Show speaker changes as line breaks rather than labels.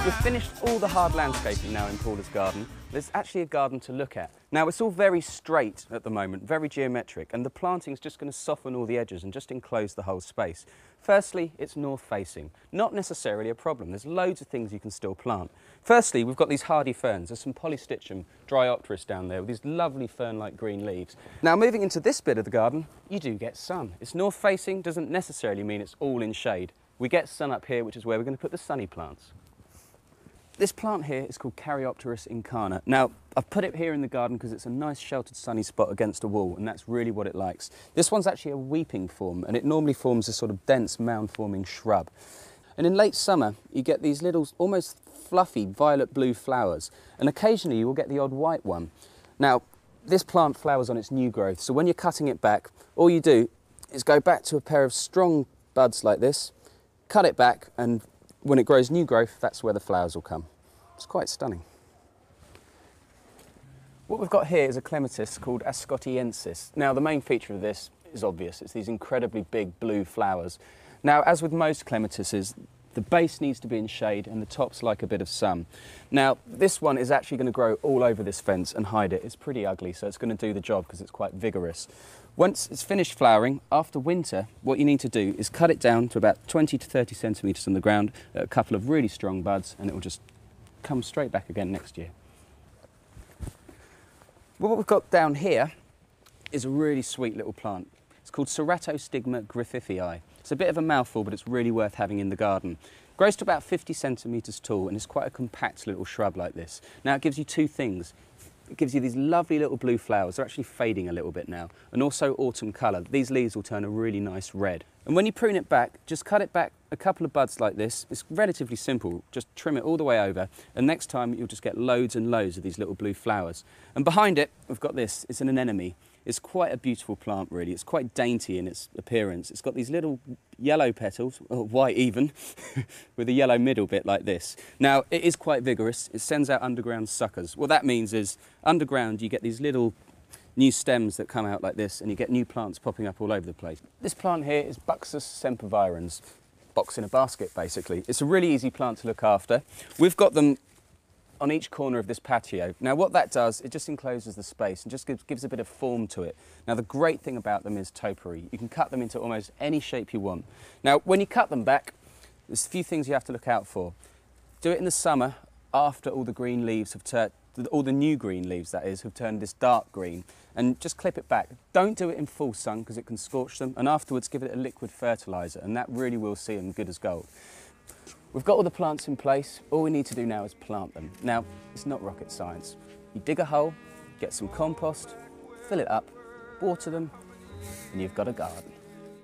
We've finished all the hard landscaping now in Paula's garden. There's actually a garden to look at. Now it's all very straight at the moment, very geometric, and the planting is just going to soften all the edges and just enclose the whole space. Firstly, it's north facing, not necessarily a problem. There's loads of things you can still plant. Firstly, we've got these hardy ferns. There's some polystichum dryopteris down there with these lovely fern-like green leaves. Now moving into this bit of the garden, you do get sun. It's north facing, doesn't necessarily mean it's all in shade. We get sun up here, which is where we're going to put the sunny plants. This plant here is called Caryopteris incarna. Now, I've put it here in the garden because it's a nice sheltered sunny spot against a wall, and that's really what it likes. This one's actually a weeping form, and it normally forms a sort of dense mound-forming shrub. And in late summer, you get these little, almost fluffy violet-blue flowers, and occasionally you will get the odd white one. Now, this plant flowers on its new growth, so when you're cutting it back, all you do is go back to a pair of strong buds like this, cut it back, and when it grows new growth, that's where the flowers will come. It's quite stunning. What we've got here is a clematis called Ascotiensis. Now, the main feature of this is obvious. It's these incredibly big blue flowers. Now, as with most clematises, the base needs to be in shade and the tops like a bit of sun. Now, this one is actually going to grow all over this fence and hide it. It's pretty ugly, so it's going to do the job because it's quite vigorous. Once it's finished flowering, after winter, what you need to do is cut it down to about 20 to 30 centimetres on the ground, a couple of really strong buds, and it will just come straight back again next year. Well, what we've got down here is a really sweet little plant. It's called Ceratostigma griffithii. It's a bit of a mouthful, but it's really worth having in the garden. It grows to about 50 centimetres tall and is quite a compact little shrub like this. Now, it gives you two things. It gives you these lovely little blue flowers. They're actually fading a little bit now, and also autumn colour. These leaves will turn a really nice red. And when you prune it back, just cut it back a couple of buds like this. It's relatively simple. Just trim it all the way over, and next time you'll just get loads and loads of these little blue flowers. And behind it, we've got this. It's an anemone. It's quite a beautiful plant, really. It's quite dainty in its appearance. It's got these little yellow petals, or white even, with a yellow middle bit like this. Now, it is quite vigorous. It sends out underground suckers. What that means is, underground, you get these little new stems that come out like this, and you get new plants popping up all over the place. This plant here is Buxus sempervirens, box in a basket, basically. It's a really easy plant to look after. We've got them on each corner of this patio. Now what that does, it just encloses the space and just gives a bit of form to it. Now the great thing about them is topiary. You can cut them into almost any shape you want. Now when you cut them back, there's a few things you have to look out for. Do it in the summer after all the green leaves have turned, all the new green leaves that is, have turned this dark green, and just clip it back. Don't do it in full sun because it can scorch them, and afterwards give it a liquid fertiliser, and that really will see them good as gold. We've got all the plants in place. All we need to do now is plant them. Now, it's not rocket science. You dig a hole, get some compost, fill it up, water them, and you've got a garden.